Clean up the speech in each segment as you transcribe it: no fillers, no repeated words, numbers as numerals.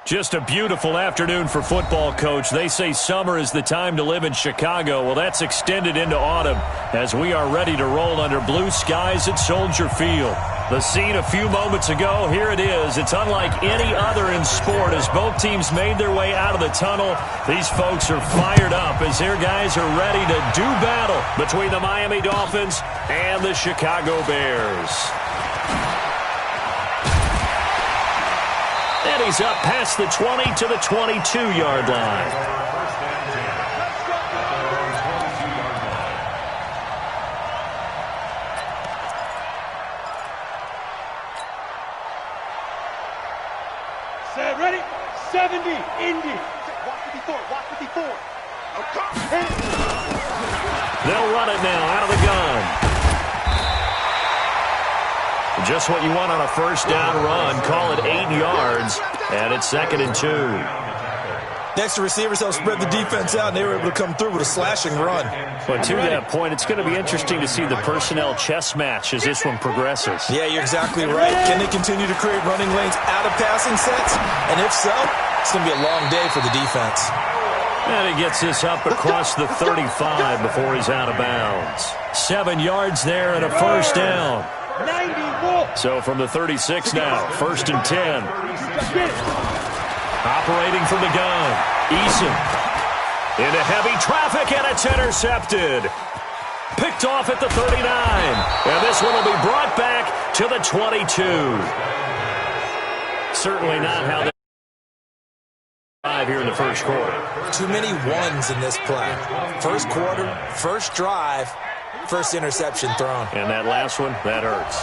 Just a beautiful afternoon for football, Coach. They say summer is the time to live in Chicago. Well, that's extended into autumn as we are ready to roll under blue skies at Soldier Field. The scene a few moments ago, here it is. It's unlike any other in sport as both teams made their way out of the tunnel. These folks are fired up as their guys are ready to do battle between the Miami Dolphins and the Chicago Bears. And he's up past the 20 to the 22-yard line. Set, ready? 70, Indy. Watch 54, watch 54. They'll run it now out of the gun. Just what you want on a first down run. Call it 8 yards, and it's 2nd and 2. Next to receivers help spread the defense out, and they were able to come through with a slashing run. But to that point, it's going to be interesting to see the personnel chess match as this one progresses. Yeah, you're exactly right. Can they continue to create running lanes out of passing sets? And if so, it's going to be a long day for the defense. And he gets this up across the 35 before he's out of bounds. 7 yards there and a first down. So from the 36 now, 1st and 10. Operating from the gun, Eason. Into heavy traffic, and it's intercepted. Picked off at the 39. And this one will be brought back to the 22. Certainly not how they here in the first quarter. Too many ones in this play. First quarter, first drive, first interception thrown. And that last one, that hurts.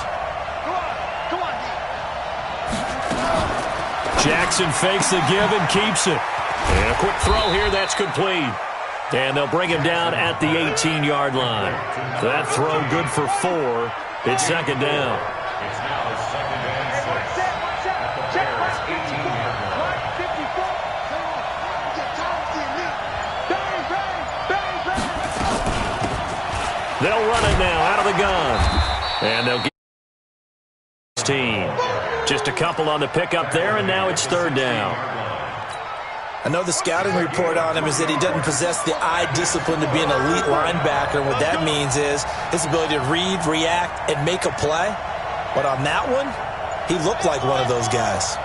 Jackson fakes the give and keeps it. And a quick throw here, that's complete. And they'll bring him down at the 18-yard line. That throw good for 4. It's 2nd down. They'll run it now out of the gun. And they'll get his team. Just a couple on the pickup there, and now it's 3rd down. I know the scouting report on him is that he doesn't possess the eye discipline to be an elite linebacker. And what that means is his ability to read, react, and make a play. But on that one, he looked like one of those guys.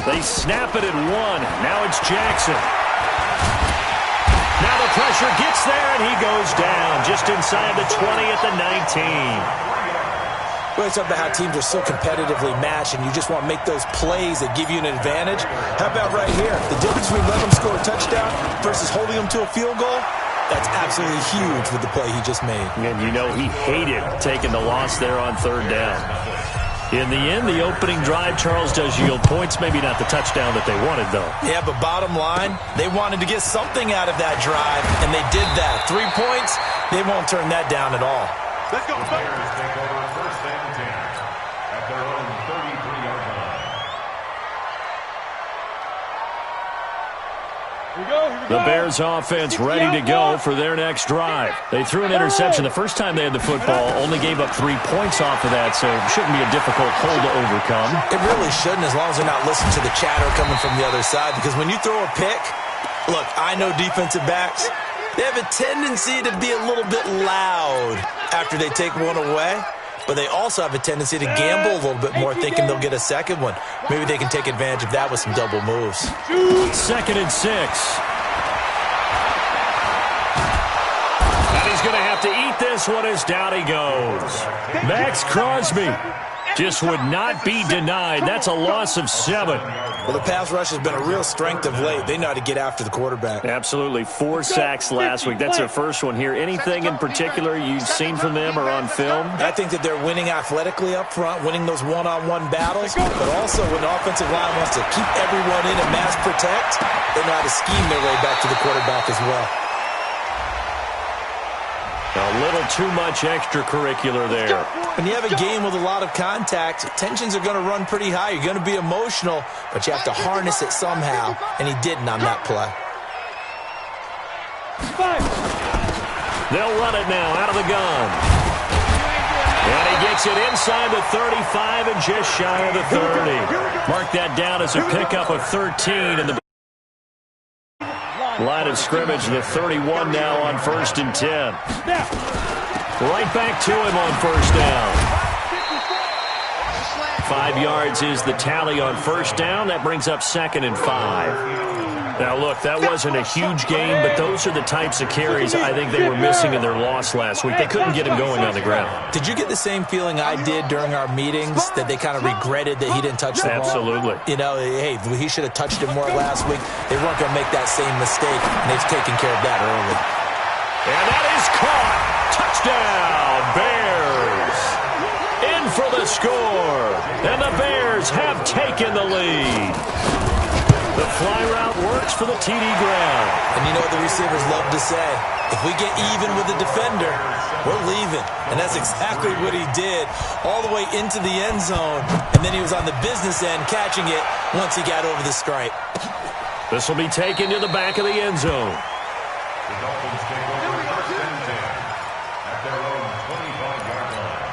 They snap it at 1. Now it's Jackson. Now the pressure gets there, and he goes down just inside the 20 at the 19. Well, it's about how teams are so competitively matched, and you just want to make those plays that give you an advantage. How about right here? The difference between letting them score a touchdown versus holding them to a field goal, that's absolutely huge with the play he just made. And you know he hated taking the loss there on 3rd down. In the end, the opening drive, Charles, does yield points. Maybe not the touchdown that they wanted, though. Yeah, but bottom line, they wanted to get something out of that drive, and they did that. 3 points, they won't turn that down at all. Let's go. The Bears take over 1st and 10 at their own 33-yard line. The Bears offense ready to go for their next drive. They threw an interception the first time they had the football, only gave up 3 points off of that, so it shouldn't be a difficult hole to overcome. It really shouldn't, as long as they're not listening to the chatter coming from the other side, because when you throw a pick, look, I know defensive backs, they have a tendency to be a little bit loud after they take one away. But they also have a tendency to gamble a little bit more, thinking they'll get a second one. Maybe they can take advantage of that with some double moves. 2nd and 6. And he's going to have to eat this one as down he goes. Max Crosby just would not be denied. That's a loss of 7. Well, the pass rush has been a real strength of late. They know how to get after the quarterback. Absolutely. 4 sacks last week. That's their first one here. Anything in particular you've seen from them or on film? I think that they're winning athletically up front, winning those one-on-one battles, but also when the offensive line wants to keep everyone in and mass protect, they know how to scheme their way back to the quarterback as well. A little too much extracurricular there. When you have a game with a lot of contact, tensions are going to run pretty high. You're going to be emotional, but you have to harness it somehow, and he didn't on that play. They'll run it now out of the gun. And he gets takes it inside the 35 and just shy of the 30. Mark that down as a pickup of 13 in the line of scrimmage. The 31 now on 1st and 10. Right back to him on 1st down. 5 yards is the tally on 1st down. That brings up 2nd and 5. Now, look, that wasn't a huge game, but those are the types of carries I think they were missing in their loss last week. They couldn't get him going on the ground. Did you get the same feeling I did during our meetings, that they kind of regretted that he didn't touch the ball? Absolutely. You know, hey, he should have touched it more last week. They weren't going to make that same mistake, and they've taken care of that early. And that is caught. Touchdown, Bears. In for the score. And the Bears have taken the lead. The fly route works for the TD ground. And you know what the receivers love to say? If we get even with the defender, we're leaving. And that's exactly what he did, all the way into the end zone. And then he was on the business end catching it once he got over the stripe. This will be taken to the back of the end zone. The Dolphins take over 1st and 10 at their own 25-yard line.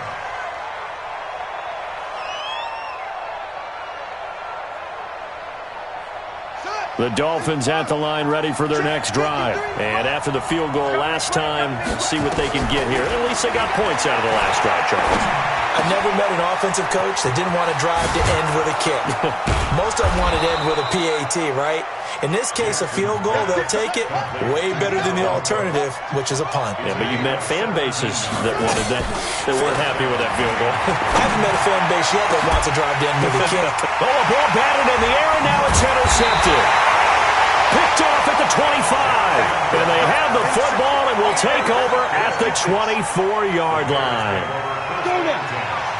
The Dolphins at the line, ready for their next drive. And after the field goal last time, see what they can get here. At least they got points out of the last drive, Charles. I've never met an offensive coach that didn't want to drive to end with a kick. Most of them wanted to end with a PAT, right? In this case, a field goal, they'll take it way better than the alternative, which is a punt. Yeah, but you've met fan bases that wanted that, that weren't happy with that field goal. I haven't met a fan base yet that wants to drive to end with a kick. Oh, a ball batted in the air, and now it's intercepted. Picked off at the 25. And they have the football and will take over at the 24-yard line.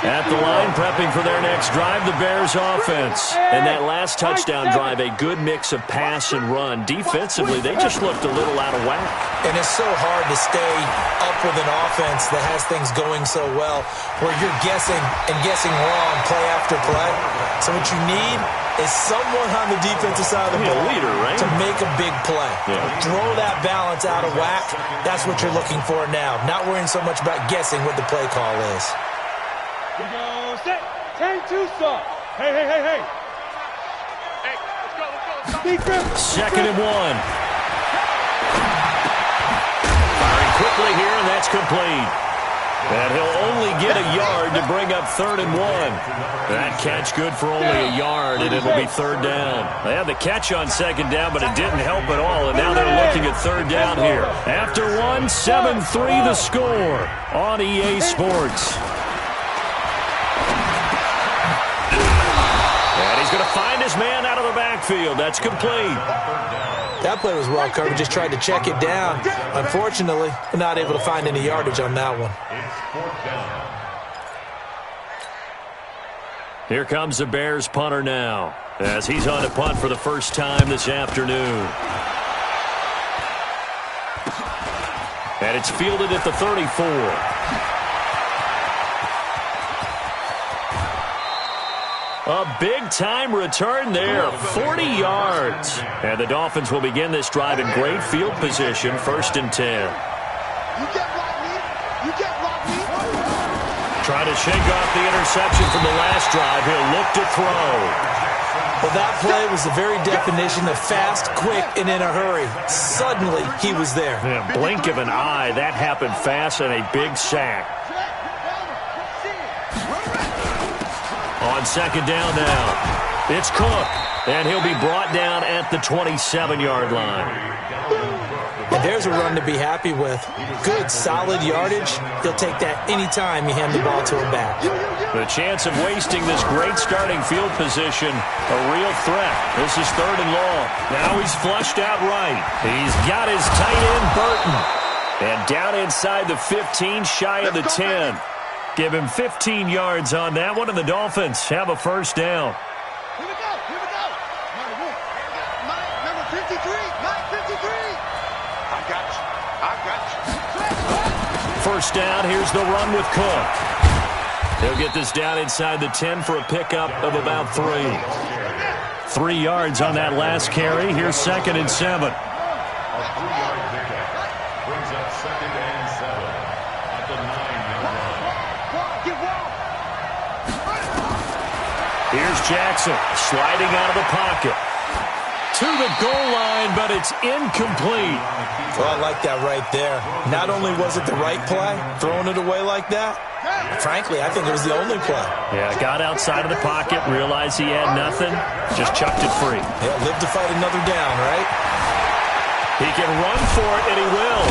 At the line, prepping for their next drive, the Bears offense. And that last touchdown drive, a good mix of pass and run. Defensively, they just looked a little out of whack. And it's so hard to stay up with an offense that has things going so well, where you're guessing and guessing wrong play after play. So what you need is someone on the defensive side of the ball, a leader, right? To make a big play. Yeah. Throw that balance out of whack. That's what you're looking for now. Not worrying so much about guessing what the play call is. We go set. 10-2 stop. Hey, hey, hey, hey. Hey, let's go. Defense. 2nd and 1. Firing quickly here, and that's complete. And he'll only get a yard to bring up 3rd and 1. That catch good for only a yard, and it'll be 3rd down. They had the catch on 2nd down, but it didn't help at all, and now they're looking at 3rd down here. After 1, 7-3 the score on EA Sports. And he's going to find his man out of the backfield. That's complete. That play was well covered. Just tried to check it down. Unfortunately, we're not able to find any yardage on that one. Here comes the Bears punter now, as he's on to punt for the first time this afternoon. And it's fielded at the 34. A big-time return there, 40 yards. And the Dolphins will begin this drive in great field position, 1st and 10. You get block me. You get block me. Trying to shake off the interception from the last drive. He'll look to throw. Well, that play was the very definition of fast, quick, and in a hurry. Suddenly, he was there. Yeah, blink of an eye, that happened fast, and a big sack. On 2nd down now, it's Cook, and he'll be brought down at the 27-yard line. And there's a run to be happy with. Good, solid yardage. He'll take that anytime you hand the ball to him back. The chance of wasting this great starting field position, a real threat. This is 3rd and long. Now he's flushed out right. He's got his tight end, Burton. And down inside the 15, shy of the 10. Give him 15 yards on that one, and the Dolphins have a 1st down. Here we go. Here we go. Number 53. Mike 53. I got you. I got you. 1st down. Here's the run with Cook. He'll get this down inside the 10 for a pickup of about 3. 3 yards on that last carry. Here's 2nd and 7. A 3-yard pickup brings up 2nd and 7 at the 9-yard line. Here's Jackson sliding out of the pocket. To the goal line, but it's incomplete. Well, I like that right there. Not only was it the right play, throwing it away like that, frankly, I think it was the only play. Yeah, got outside of the pocket, realized he had nothing, just chucked it free. Yeah, live to fight another down, right? He can run for it, and he will.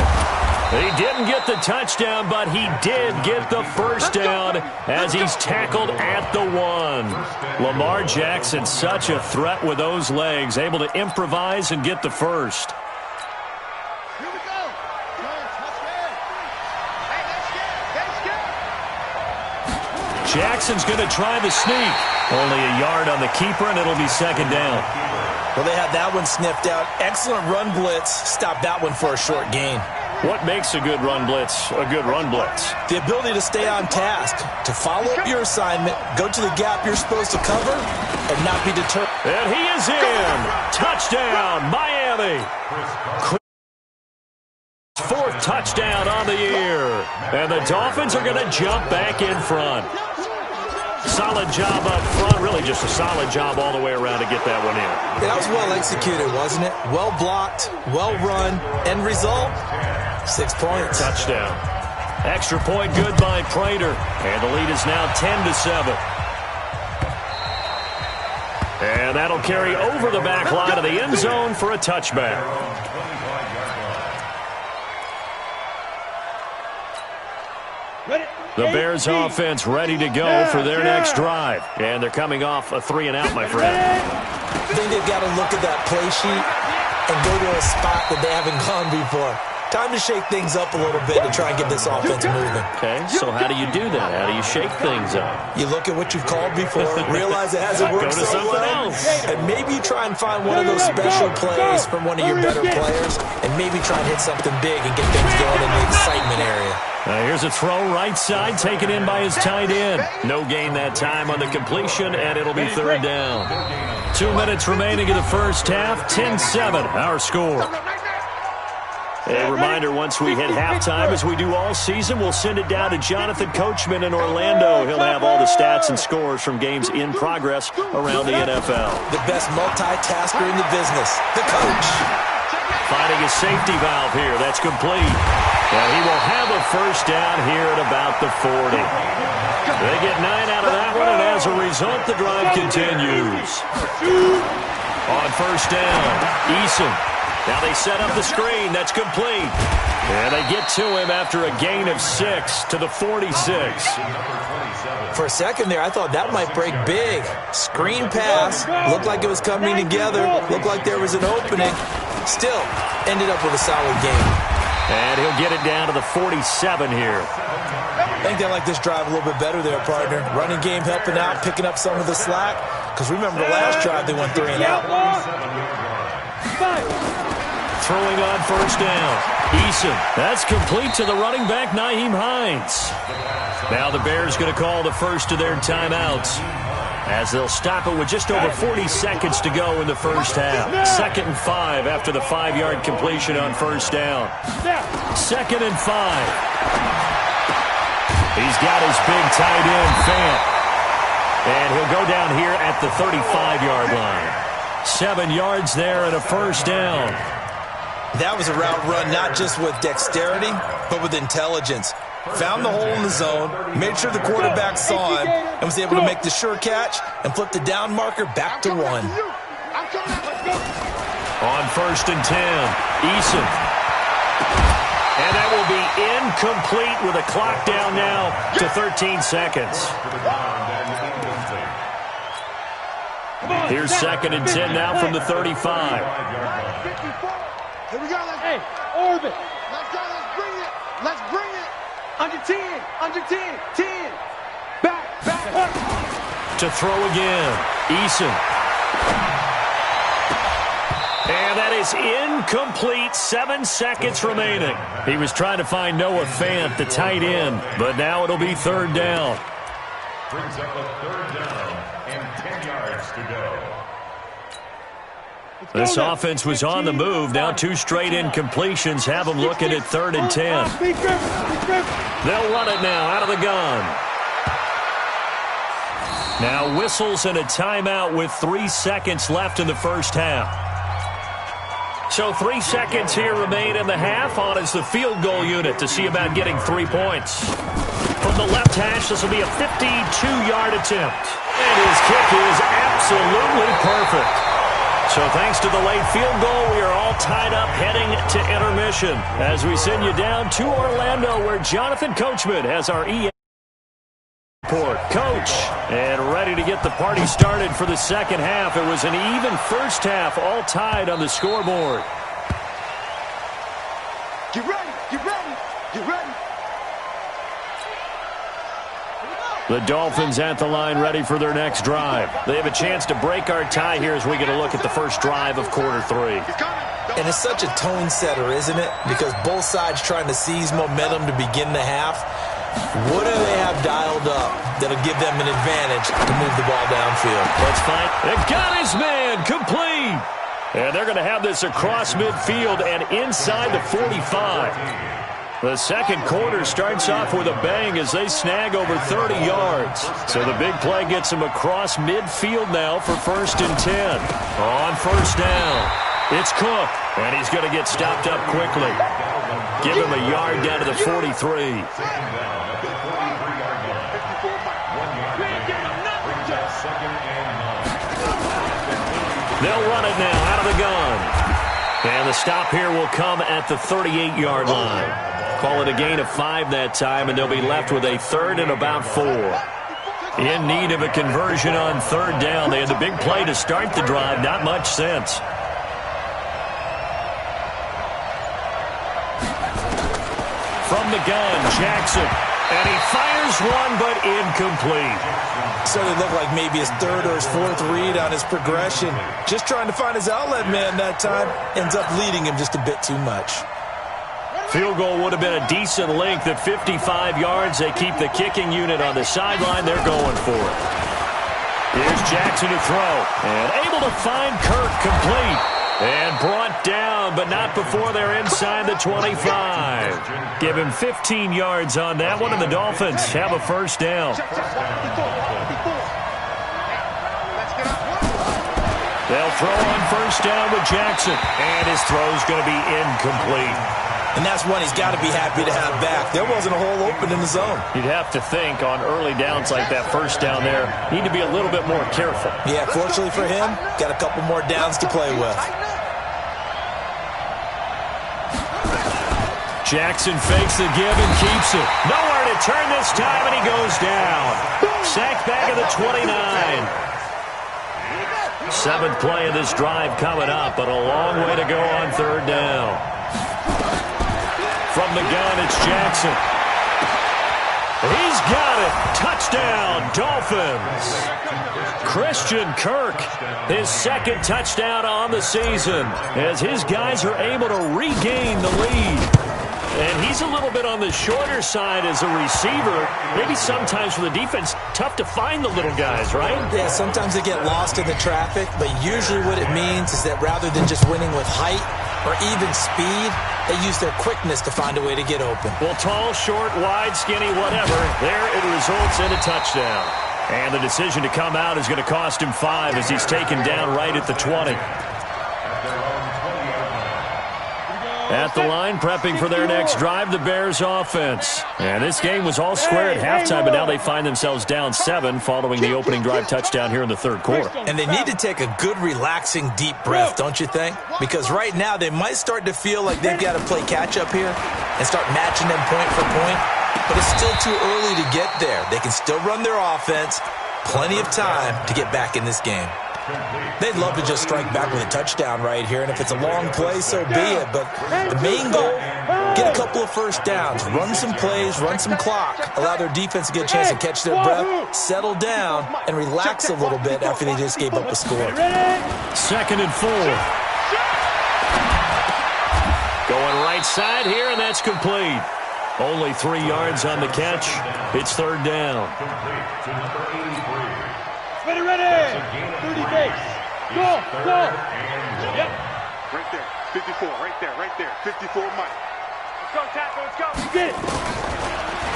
He didn't get the touchdown, but he did get the first down as he's tackled at the 1. Lamar Jackson, such a threat with those legs, able to improvise and get the first. Here we go. Jackson's going to try the sneak. Only a yard on the keeper, and it'll be second down. Well, they had that one sniffed out. Excellent run blitz. Stopped that one for a short gain. What makes a good run blitz a good run blitz? The ability to stay on task, to follow up your assignment, go to the gap you're supposed to cover, and not be deterred. And he is in. Touchdown, Miami. Fourth touchdown on the year. And the Dolphins are going to jump back in front. Solid job up front. Really just a solid job all the way around to get that one in. That was well executed, wasn't it? Well blocked, well run. End result, 6 points. Touchdown. Extra point good by Prater. And the lead is now 10-7. And that'll carry over the back line of the end zone for a touchback. The Bears offense ready to go for their next drive. And they're coming off a 3-and-out, my friend. I think they've got to look at that play sheet and go to a spot that they haven't gone before. Time to shake things up a little bit to try and get this offense moving. Okay, so how do you do that? How do you shake things up? You look at what you've called before, realize it hasn't worked so well, and maybe you try and find one of those special plays from one of your better players, and maybe try and hit something big and get things going in the excitement area. Here's a throw right side, taken in by his tight end. No gain that time on the completion, and it'll be third down. 2 minutes remaining in the first half, 10-7, our score. A reminder, once we hit halftime, as we do all season, we'll send it down to Jonathan Coachman in Orlando. He'll have all the stats and scores from games in progress around the NFL. The best multitasker in the business, the coach. Finding a safety valve here. That's complete. And he will have a first down here at about the 40. They get 9 out of that one, and as a result, the drive continues. On first down, Eason. Now they set up the screen. That's complete. And they get to him after a gain of 6 to the 46. For a second there, I thought that might break big. Screen pass. Looked like it was coming together. Looked like there was an opening. Still, ended up with a solid game. And he'll get it down to the 47 here. I think they like this drive a little bit better there, partner. Running game helping out, picking up some of the slack. Because remember the last drive, they went 3-and-out. Throwing on first down. Eason. That's complete to the running back, Nyheim Hines. Now the Bears going to call the first of their timeouts, as they'll stop it with just over 40 seconds to go in the first half. 2nd and 5 after the 5-yard completion on first down. 2nd and 5. He's got his big tight end, Fant. And he'll go down here at the 35-yard line. 7 yards there and a first down. That was a route run not just with dexterity, but with intelligence. Found the hole in the zone, made sure the quarterback saw him, and was able to make the sure catch and flip the down marker back to 1. On first and 10, Eason. And that will be incomplete with a clock down now to 13 seconds. Here's 2nd and 10 now from the 35. Here we go. Hey, orbit. Let's go. Let's bring it. Let's bring it. Under 10. Under 10. 10. Back. Up. To throw again. Eason. And that is incomplete. 7 seconds remaining. He was trying to find Noah Fant, the tight end, but now it'll be third down. Brings up a third down and 10 yards to go. This offense was on the move. Now 2 straight incompletions have them looking at 3rd and 10. They'll run it now out of the gun. Now whistles and a timeout with 3 seconds left in the first half. So 3 seconds here remain in the half. On is the field goal unit to see about getting 3 points. From the left hash, this will be a 52-yard attempt. And his kick is absolutely perfect. So thanks to the late field goal, we are all tied up heading to intermission as we send you down to Orlando where Jonathan Coachman has our EA report. Coach, and ready to get the party started for the second half. It was an even first half, all tied on the scoreboard. Get ready, get ready, get ready. The Dolphins at the line ready for their next drive. They have a chance to break our tie here as we get a look at the first drive of quarter 3. And it's such a tone setter, isn't it? Because both sides trying to seize momentum to begin the half. What do they have dialed up that'll give them an advantage to move the ball downfield? Let's find. They got his man complete. And they're going to have this across midfield and inside the 45. The second quarter starts off with a bang as they snag over 30 yards. So the big play gets them across midfield now for 1st and 10. On first down, it's Cook, and he's going to get stopped up quickly. Give him a yard down to the 43. They'll run it now out of the gun. And the stop here will come at the 38-yard line. Call it a gain of 5 that time, and they'll be left with a 3rd and about 4. In need of a conversion on 3rd down. They had the big play to start the drive. Not much sense. From the gun, Jackson. And he fires one, but incomplete. So it looked like maybe his 3rd or his 4th read on his progression. Just trying to find his outlet man that time. Ends up leading him just a bit too much. Field goal would have been a decent length at 55 yards. They keep the kicking unit on the sideline. They're going for it. Here's Jackson to throw. And able to find Kirk complete. And brought down, but not before they're inside the 25. Give him 15 yards on that one, and the Dolphins have a first down. They'll throw on first down with Jackson. And his throw's going to be incomplete. And that's one he's got to be happy to have back. There wasn't a hole open in the zone. You'd have to think on early downs like that first down there, need to be a little bit more careful. Yeah, fortunately for him, got a couple more downs to play with. Jackson fakes the give and keeps it. Nowhere to turn this time, and he goes down. Sacked back at the 29. 7th play of this drive coming up, but a long way to go on 3rd down. From the gun, it's Jackson. He's got it. Touchdown, Dolphins. Christian Kirk, his 2nd touchdown on the season, as his guys are able to regain the lead. And he's a little bit on the shorter side as a receiver. Maybe sometimes for the defense, tough to find the little guys, right? Yeah, sometimes they get lost in the traffic, but usually what it means is that rather than just winning with height or even speed, they use their quickness to find a way to get open. Well, tall, short, wide, skinny, whatever, there it results in a touchdown. And the decision to come out is going to cost him 5 as he's taken down right at the 20. At the line, prepping for their next drive, the Bears offense. And this game was all square at halftime, but now they find themselves down 7 following the opening drive touchdown here in the 3rd quarter. And they need to take a good, relaxing, deep breath, don't you think? Because right now they might start to feel like they've got to play catch-up here and start matching them point for point. But it's still too early to get there. They can still run their offense. Plenty of time to get back in this game. They'd love to just strike back with a touchdown right here, and if it's a long play, so be it. But the main goal, get a couple of first downs, run some plays, run some clock, allow their defense to get a chance to catch their breath, settle down, and relax a little bit after they just gave up a score. 2nd and 4. Going right side here, and that's complete. Only 3 yards on the catch. It's 3rd down. Ready. 30 base. Go. Yep. Right there. 54. Right there. 54, Mike. Let's go, Tackle. Let's go. Get it.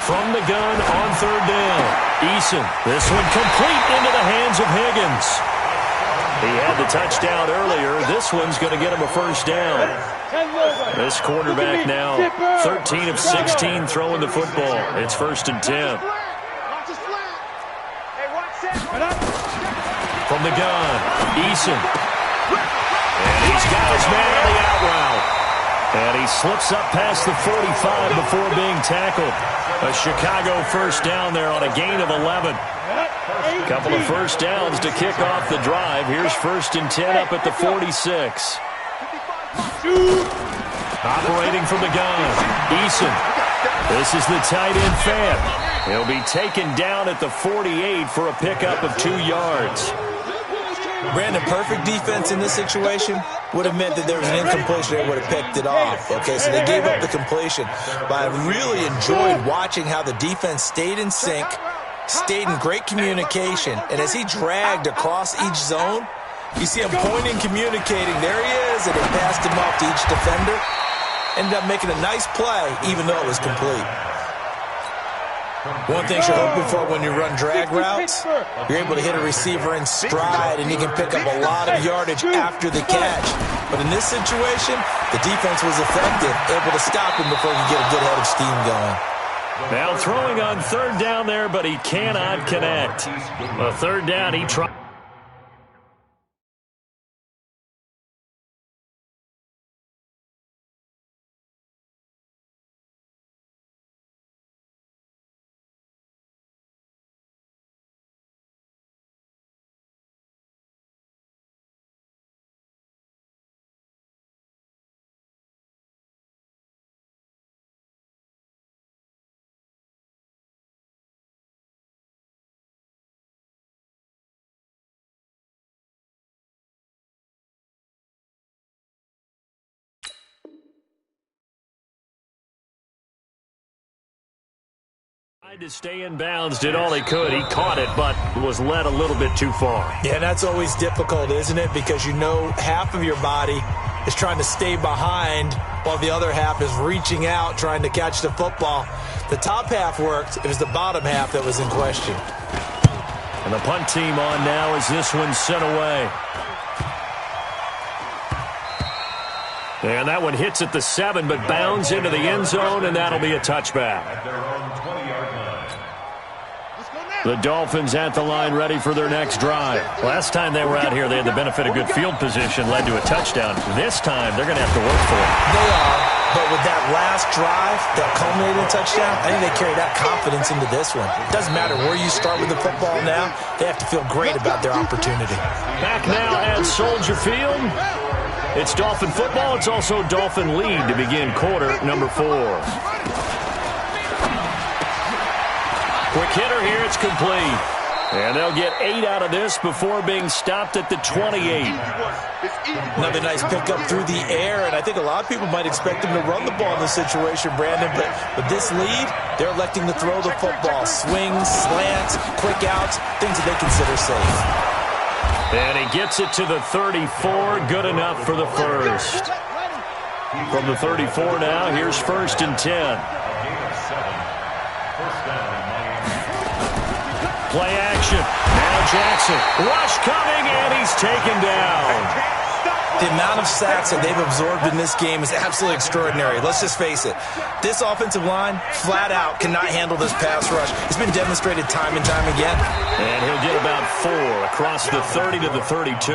From the gun on third down. Eason, this one complete into the hands of Higgins. He had the touchdown earlier. This one's going to get him a first down. This quarterback now 13 of 16 throwing the football. It's 1st and 10. From the gun, Eason. And he's got his man on the out route. And he slips up past the 45 before being tackled. A Chicago first down there on a gain of 11. Couple of first downs to kick off the drive. Here's 1st and 10 up at the 46. Operating from the gun, Eason. This is the tight end fan. He'll be taken down at the 48 for a pickup of 2 yards. Brandon, perfect defense in this situation would have meant that there was an incompletion. They would have picked it off. Okay, so they gave up the completion. But I really enjoyed watching how the defense stayed in sync, stayed in great communication, and as he dragged across each zone, you see him pointing, communicating. There he is, and they passed him off to each defender. Ended up making a nice play, even though it was complete. One thing you're hoping for when you run drag routes, you're able to hit a receiver in stride, and you can pick up a lot of yardage after the catch. But in this situation, the defense was effective, able to stop him before he could get a good head of steam going. Now throwing on third down there, but he cannot connect. A third down, he tried. Tried to stay in bounds, did all he could. He caught it, but was led a little bit too far. Yeah, that's always difficult, isn't it? Because you know half of your body is trying to stay behind while the other half is reaching out, trying to catch the football. The top half worked. It was the bottom half that was in question. And the punt team on now as this one's sent away. And that one hits at the 7, but bounds into the end zone, and that'll be a touchback. At their own 20-yard line. The Dolphins at the line ready for their next drive. Last time they were out here, they had the benefit of good field position, led to a touchdown. This time, they're going to have to work for it. They are, but with that last drive that culminated in touchdown, I think they carry that confidence into this one. It doesn't matter where you start with the football now. They have to feel great about their opportunity. Back now at Soldier Field. It's Dolphin football. It's also Dolphin lead to begin quarter number 4. Quick hitter here. It's complete. And they'll get 8 out of this before being stopped at the 28. Another nice pickup through the air, and I think a lot of people might expect them to run the ball in this situation, Brandon, but with this lead, they're electing to throw the football. Swings, slants, quick outs, things that they consider safe. And he gets it to the 34. Good enough for the first. From the 34 now, here's 1st and 10. Play action. Now Jackson. Rush coming, and he's taken down. The amount of sacks that they've absorbed in this game is absolutely extraordinary. Let's just face it. This offensive line, flat out, cannot handle this pass rush. It's been demonstrated time and time again. And he'll get about 4 across the 30 to the 32.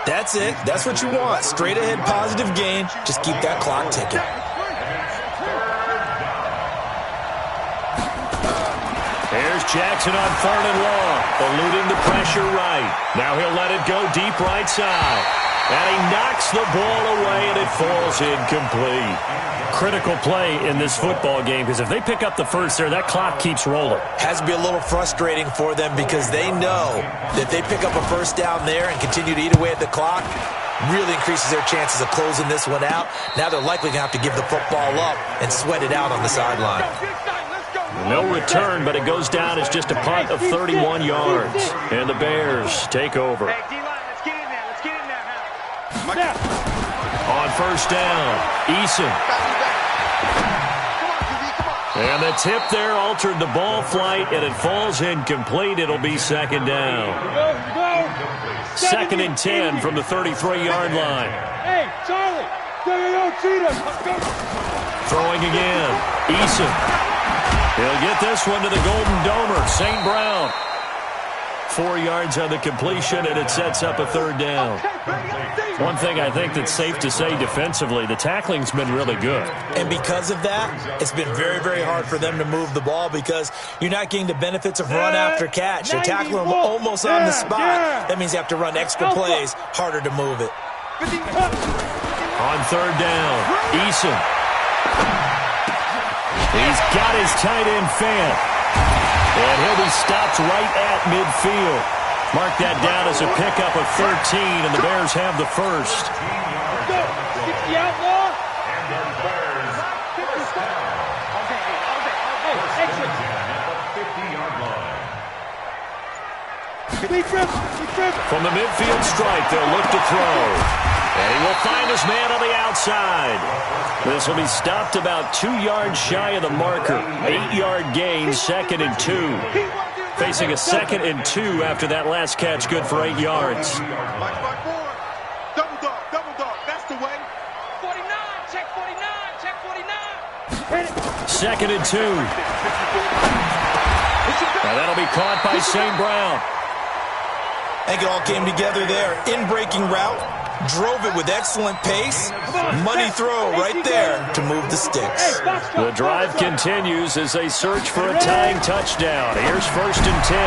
That's it. That's what you want. Straight ahead positive gain. Just keep that clock ticking. There's Jackson on 3rd and long, eluding the pressure right. Now he'll let it go deep right side. And he knocks the ball away, and it falls incomplete. Critical play in this football game, because if they pick up the first there, that clock keeps rolling. Has to be a little frustrating for them because they know that they pick up a first down there and continue to eat away at the clock, really increases their chances of closing this one out. Now they're likely going to have to give the football up and sweat it out on the sideline. No return, but it goes down as just a punt of 31 yards. And the Bears take over. Hey, D-line, let's get in there. Let's get in there now. On first down, Eason. And the tip there altered the ball flight, and it falls incomplete. It'll be second down. Second and 10 from the 33-yard line. Hey, Charlie, go, Cheetah. Throwing again. Eason. He'll get this one to the Golden Domer, St. Brown. 4 yards on the completion, and it sets up a third down. One thing I think that's safe to say defensively, the tackling's been really good. And because of that, it's been very, very hard for them to move the ball because you're not getting the benefits of run after catch. You're tackling them almost on the spot. That means you have to run extra plays, harder to move it. On third down, Eason. He's got his tight end fan. And he'll be stopped right at midfield. Mark that down as a pickup of 13, and the Bears have the first. Go. Get the outlaw. From the midfield stripe, they'll look to throw. And he will find his man on the outside. This will be stopped about 2 yards shy of the marker. 8-yard gain, second and 2. Facing a second and 2 after that last catch, good for 8 yards. Double dog, that's the way. 49, check 49. Second and 2. Now that'll be caught by St. Brown. I think it all came together there. In-breaking route. Drove it with excellent pace. Money throw right there to move the sticks. The drive continues as they search for a tying touchdown. Here's first and 10.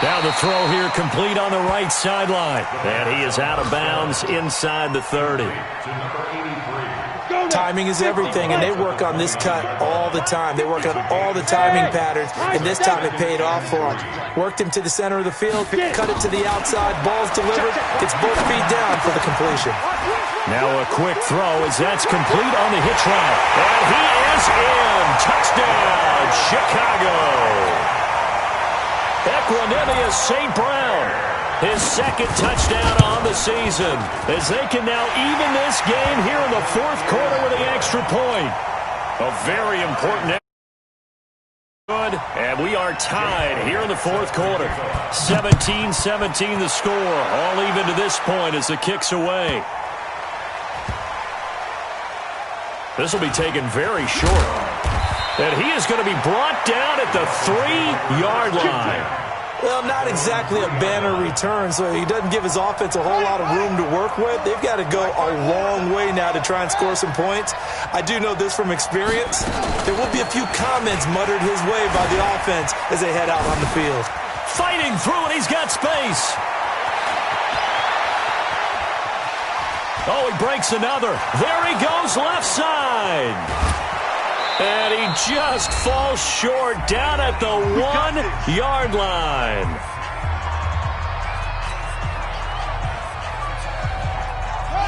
Now the throw here complete on the right sideline. And he is out of bounds inside the 30. Timing is everything, and they work on this cut all the time. They work on all the timing patterns, and this time it paid off for them. Worked him to the center of the field, cut it to the outside, ball's delivered. It's both feet down for the completion. Now a quick throw as that's complete on the hitch route. And he is in. Touchdown, Chicago. Equanimous St. Brown. His second touchdown on the season as they can now even this game here in the fourth quarter with the extra point. A very important good, and we are tied here in the fourth quarter. 17-17 the score, all even to this point as the kick's away. This will be taken very short. And he is going to be brought down at the 3-yard line. Well, not exactly a banner return, so he doesn't give his offense a whole lot of room to work with. They've got to go a long way now to try and score some points. I do know this from experience. There will be a few comments muttered his way by the offense as they head out on the field. Fighting through, and he's got space. Oh, he breaks another. There he goes, left side. And he just falls short down at the 1-yard line.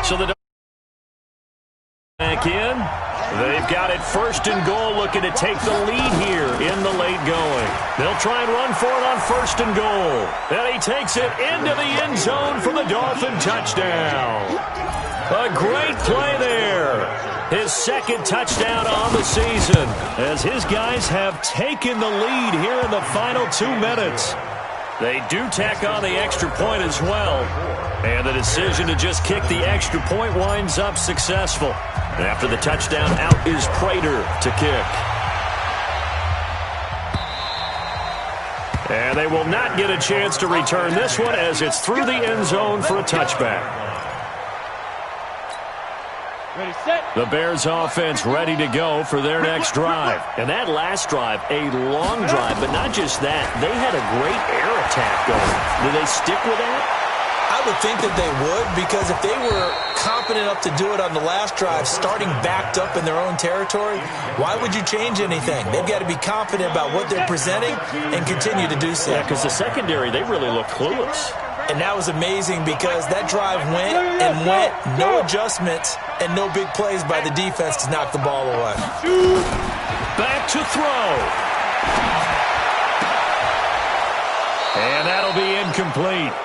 So the back in. They've got it first and goal, looking to take the lead here in the late going. They'll try and run for it on first and goal. And he takes it into the end zone for the Dolphin touchdown. A great play there. His second touchdown on the season as his guys have taken the lead here in the final 2 minutes. They do tack on the extra point as well. And the decision to just kick the extra point winds up successful. And after the touchdown, out is Prater to kick. And they will not get a chance to return this one as it's through the end zone for a touchback. Ready, set. The Bears offense ready to go for their next drive. And that last drive, a long drive, but not just that. They had a great air attack going. Do they stick with that? I would think that they would, because if they were confident enough to do it on the last drive, starting backed up in their own territory, why would you change anything? They've got to be confident about what they're presenting and continue to do so. Yeah, because the secondary, they really look clueless. And that was amazing because that drive went and went, no adjustments and no big plays by the defense to knock the ball away. Back to throw. And that'll be incomplete.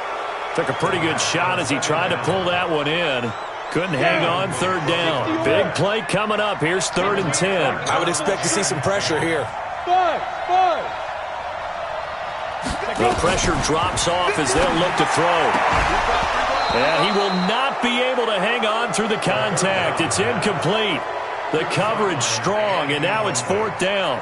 Took a pretty good shot as he tried to pull that one in. Couldn't hang on, third down. Big play coming up. Here's 3rd and 10. I would expect to see some pressure here. The pressure drops off as they'll look to throw. And he will not be able to hang on through the contact. It's incomplete. The coverage strong, and now it's 4th down.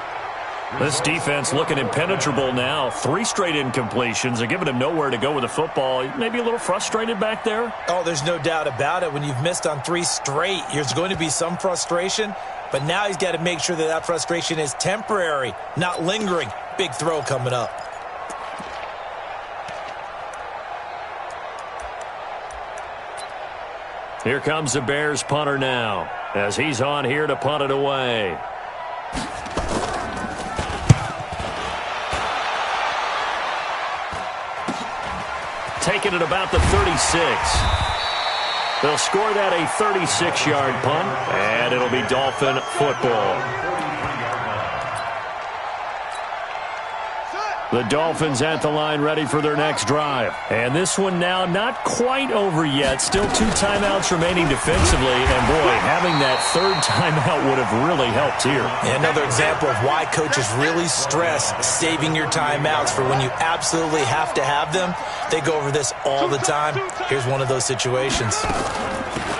This defense looking impenetrable now. 3 straight incompletions. They're giving him nowhere to go with the football. Maybe a little frustrated back there? Oh, there's no doubt about it. When you've missed on 3 straight, there's going to be some frustration. But now he's got to make sure that that frustration is temporary, not lingering. Big throw coming up. Here comes the Bears punter now, as he's on here to punt it away. Taking it about the 36. They'll score that a 36-yard punt, and it'll be Dolphin football. The Dolphins at the line ready for their next drive. And this one now not quite over yet. Still 2 timeouts remaining defensively. And, boy, having that 3rd timeout would have really helped here. And another example of why coaches really stress saving your timeouts for when you absolutely have to have them. They go over this all the time. Here's one of those situations.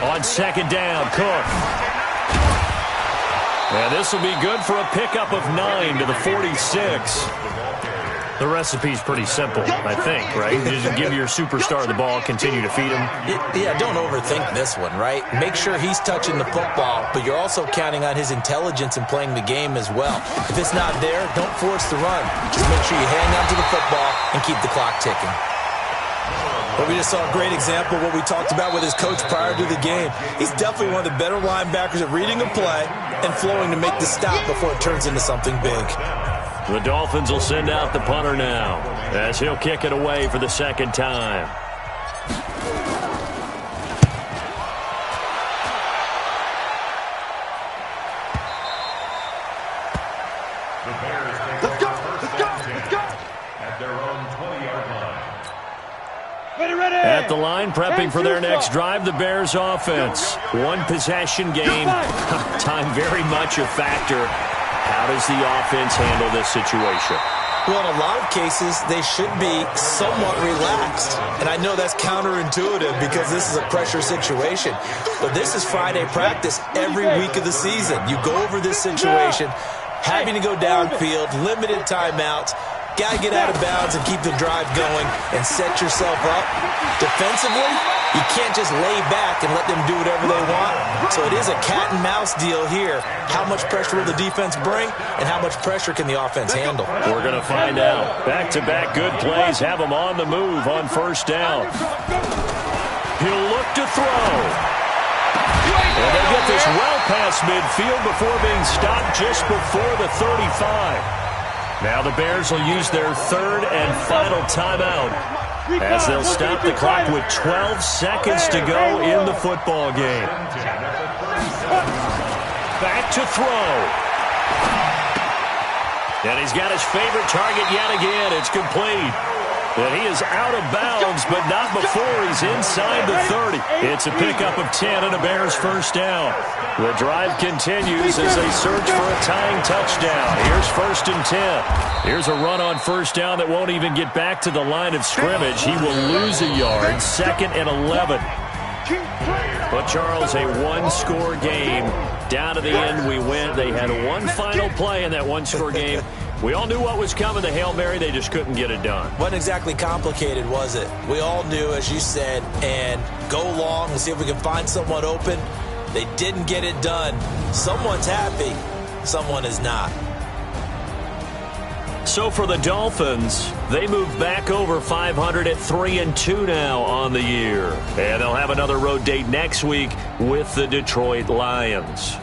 On 2nd down, Cook. And this will be good for a pickup of 9 to the 46. The recipe's pretty simple, I think, right? You just give your superstar the ball, continue to feed him. Yeah, don't overthink this one, right? Make sure he's touching the football, but you're also counting on his intelligence in playing the game as well. If it's not there, don't force the run. Just make sure you hang on to the football and keep the clock ticking. But we just saw a great example of what we talked about with his coach prior to the game. He's definitely one of the better linebackers at reading a play and flowing to make the stop before it turns into something big. The Dolphins will send out the punter now, as he'll kick it away for the 2nd time. The Bears take over first and 10 at their own 20-yard line. Ready. At the line, prepping for their next drive, the Bears offense. 1 possession game. Time very much a factor. How does the offense handle this situation? Well, in a lot of cases, they should be somewhat relaxed. And I know that's counterintuitive because this is a pressure situation. But this is Friday practice every week of the season. You go over this situation, having to go downfield, limited timeouts. Got to get out of bounds and keep the drive going and set yourself up. Defensively, you can't just lay back and let them do whatever they want. So it is a cat and mouse deal here. How much pressure will the defense bring and how much pressure can the offense handle? We're going to find out. Back-to-back good plays have them on the move on 1st down. He'll look to throw. And they get this well past midfield before being stopped just before the 35. Now the Bears will use their 3rd and final timeout as they'll stop the clock with 12 seconds to go in the football game. Back to throw. And he's got his favorite target yet again. It's complete. And he is out of bounds, but not before he's inside the 30. It's a pickup of 10 and a Bears 1st down. The drive continues as they search for a tying touchdown. Here's 1st and 10. Here's a run on 1st down that won't even get back to the line of scrimmage. He will lose a yard. 2nd and 11. But, Charles, a 1-score game. Down to the end we went. They had one final play in that 1-score game. We all knew what was coming, the Hail Mary. They just couldn't get it done. Wasn't exactly complicated, was it? We all knew, as you said, and go long and see if we can find someone open. They didn't get it done. Someone's happy. Someone is not. So for the Dolphins, they move back over 500 at 3-2 now on the year. And they'll have another road date next week with the Detroit Lions.